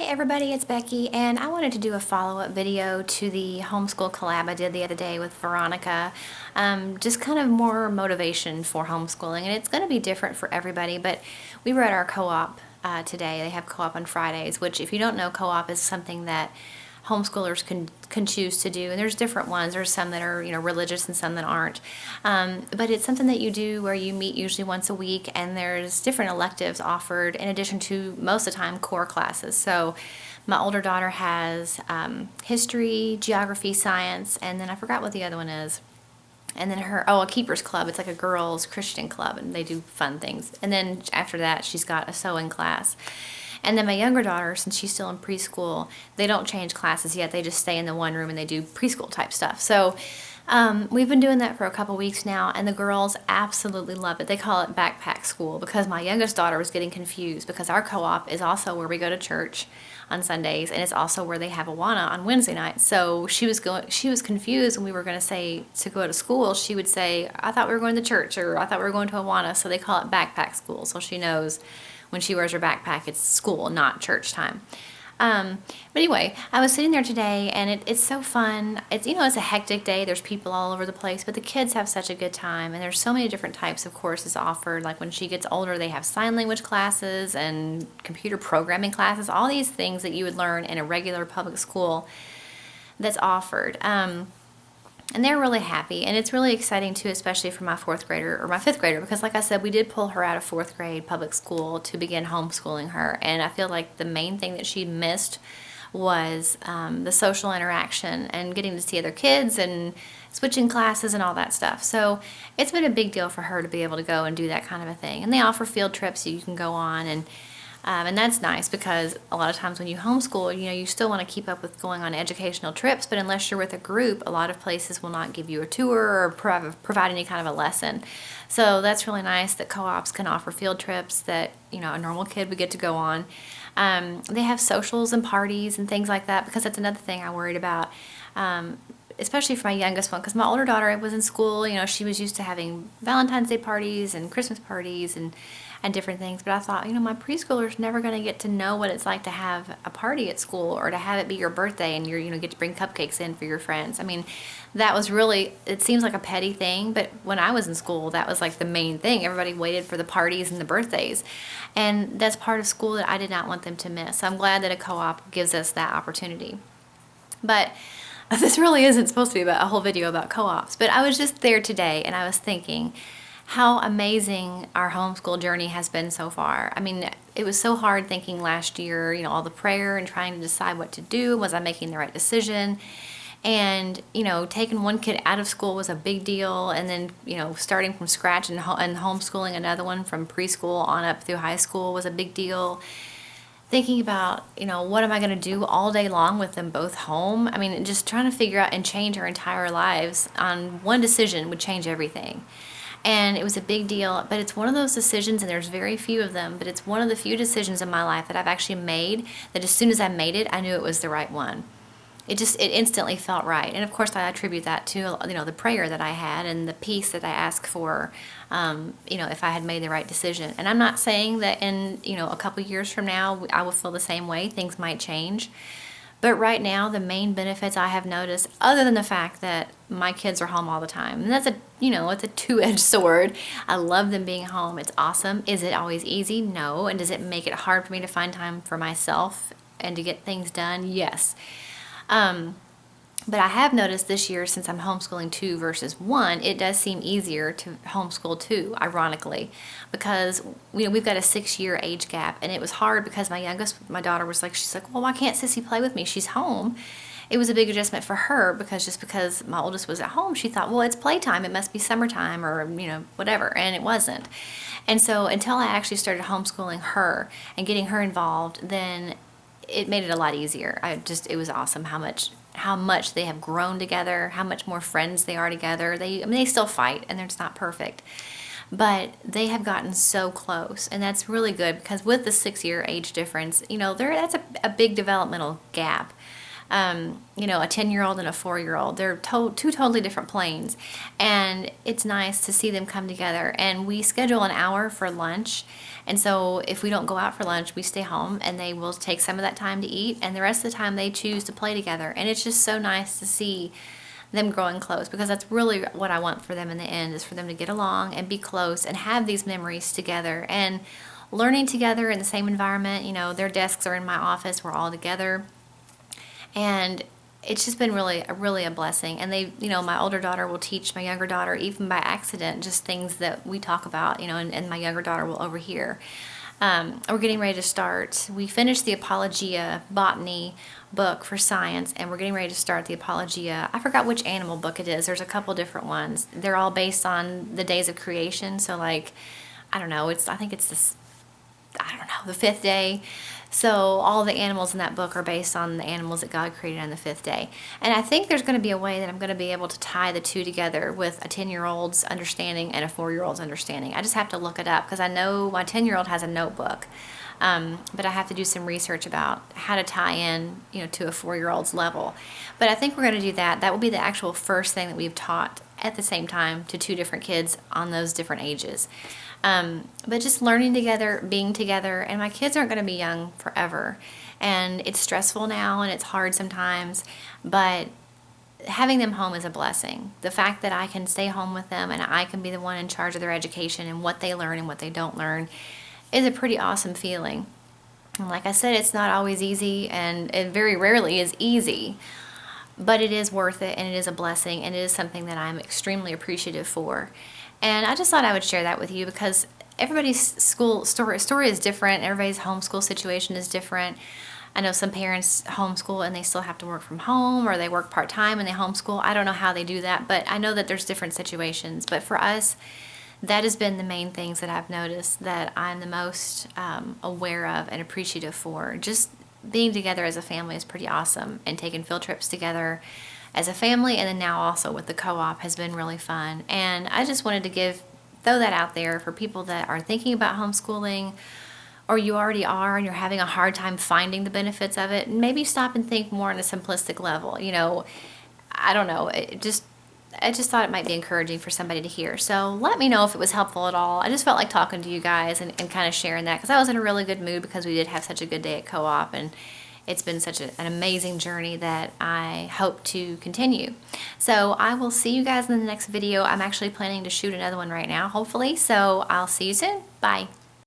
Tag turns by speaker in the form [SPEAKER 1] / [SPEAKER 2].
[SPEAKER 1] Hey everybody, it's Becky, and I wanted to do a follow-up video to the homeschool collab I did the other day with Veronica. Just kind of more motivation for homeschooling, and it's going to be different for everybody, but we were at our co-op today. They have co-op on Fridays, which if you don't know, co-op is something that homeschoolers can choose to do, and there's different ones. There's some that are religious and some that aren't, but it's something that you do where you meet usually once a week, and there's different electives offered in addition to most of the time core classes. So my older daughter has history, geography, science, and then I forgot what the other one is. And then a keepers club. It's like a girls Christian club, and they do fun things. And then after that, she's got a sewing class. And then my younger daughter, since she's still in preschool, they don't change classes yet. They just stay in the one room and they do preschool type stuff. So we've been doing that for a couple weeks now, and the girls absolutely love it. They call it backpack school because my youngest daughter was getting confused because our co-op is also where we go to church on Sundays, and it's also where they have Awana on Wednesday nights. So she was confused when we were going to say to go to school. She would say, "I thought we were going to church," or "I thought we were going to Awana." So they call it backpack school. So she knows when she wears her backpack, it's school, not church time. But anyway, I was sitting there today, and it's so fun. It's a hectic day. There's people all over the place, but the kids have such a good time, and there's so many different types of courses offered. Like when she gets older, they have sign language classes and computer programming classes, all these things that you would learn in a regular public school that's offered. And they're really happy, and it's really exciting too, especially for my fourth grader or my fifth grader, because like I said, we did pull her out of fourth grade public school to begin homeschooling her, and I feel like the main thing that she missed was the social interaction and getting to see other kids and switching classes and all that stuff. So it's been a big deal for her to be able to go and do that kind of a thing. And they offer field trips you can go on, and that's nice because a lot of times when you homeschool, you still want to keep up with going on educational trips, but unless you're with a group, a lot of places will not give you a tour or provide any kind of a lesson. So that's really nice that co-ops can offer field trips that, a normal kid would get to go on. They have socials and parties and things like that, because that's another thing I worried about. Especially for my youngest one, because my older daughter was in school, she was used to having Valentine's Day parties and Christmas parties and different things. But I thought, my preschooler's never going to get to know what it's like to have a party at school, or to have it be your birthday and you get to bring cupcakes in for your friends. I mean, that was really, it seems like a petty thing, but when I was in school, that was like the main thing. Everybody waited for the parties and the birthdays. And that's part of school that I did not want them to miss. So I'm glad that a co-op gives us that opportunity. But this really isn't supposed to be about a whole video about co-ops, but I was just there today and I was thinking how amazing our homeschool journey has been so far. I mean, it was so hard thinking last year, all the prayer and trying to decide what to do. Was I making the right decision? And, taking one kid out of school was a big deal. And then, starting from scratch and homeschooling another one from preschool on up through high school was a big deal. Thinking about, what am I going to do all day long with them both home? I mean, just trying to figure out and change our entire lives on one decision would change everything. And it was a big deal, but it's one of those decisions, and there's very few of them, but it's one of the few decisions in my life that I've actually made that as soon as I made it, I knew it was the right one. It instantly felt right. And of course I attribute that to, the prayer that I had and the peace that I asked for, if I had made the right decision. And I'm not saying that in, a couple years from now, I will feel the same way. Things might change. But right now, the main benefits I have noticed, other than the fact that my kids are home all the time, and that's it's a two-edged sword. I love them being home. It's awesome. Is it always easy? No. And does it make it hard for me to find time for myself and to get things done? Yes. But I have noticed this year, since I'm homeschooling 2 versus 1, it does seem easier to homeschool 2, ironically, because we've got a 6-year age gap, and it was hard because my daughter was like, she's like, well, why can't Sissy play with me? She's home. It was a big adjustment for her because my oldest was at home, she thought, well, it's playtime, it must be summertime or whatever, and it wasn't. And so until I actually started homeschooling her and getting her involved, then it made it a lot easier. It was awesome how much they have grown together, how much more friends they are together. They still fight, and it's not perfect, but they have gotten so close, and that's really good because with the 6-year age difference, that's a big developmental gap. you know, a 10-year-old and a 4-year-old. They're two totally different planes. And it's nice to see them come together. And we schedule an hour for lunch. And so if we don't go out for lunch, we stay home and they will take some of that time to eat. And the rest of the time they choose to play together. And it's just so nice to see them growing close, because that's really what I want for them in the end, is for them to get along and be close and have these memories together and learning together in the same environment. You know, their desks are in my office, we're all together, and it's just been really a blessing. And they, you know, my older daughter will teach my younger daughter, even by accident, just things that we talk about, you know, and my younger daughter will overhear. We're getting ready to start. We finished the Apologia botany book for science, and we're getting ready to start the Apologia. I forgot which animal book it is. There's a couple different ones. They're all based on the days of creation. So like, I don't know, I think it's this, I don't know, the fifth day. So all the animals in that book are based on the animals that God created on the fifth day. And I think there's going to be a way that I'm going to be able to tie the two together with a 10-year-old's understanding and a 4-year-old's understanding. I just have to look it up, because I know my 10-year-old has a notebook. But I have to do some research about how to tie in, you know, to a 4-year-old's level. But I think we're going to do that. That will be the actual first thing that we've taught at the same time to 2 different kids on those different ages. But just learning together, being together, and my kids aren't going to be young forever. And it's stressful now and it's hard sometimes, but having them home is a blessing. The fact that I can stay home with them and I can be the one in charge of their education and what they learn and what they don't learn is a pretty awesome feeling. And like I said, it's not always easy, and it very rarely is easy, but it is worth it, and it is a blessing, and it is something that I'm extremely appreciative for. And I just thought I would share that with you, because everybody's school story is different. Everybody's homeschool situation is different. I know some parents homeschool and they still have to work from home, or they work part-time and they homeschool. I don't know how they do that, but I know that there's different situations. But for us, that has been the main things that I've noticed that I'm the most aware of and appreciative for. Just being together as a family is pretty awesome, and taking field trips together as a family, and then now also with the co-op, has been really fun. And I just wanted to throw that out there for people that are thinking about homeschooling, or you already are and you're having a hard time finding the benefits of it. Maybe stop and think more on a simplistic level. You know, I don't know, I just thought it might be encouraging for somebody to hear. So let me know if it was helpful at all. I just felt like talking to you guys and kind of sharing that, because I was in a really good mood, because we did have such a good day at co-op, and it's been such an amazing journey that I hope to continue. So I will see you guys in the next video. I'm actually planning to shoot another one right now, hopefully. So I'll see you soon. Bye.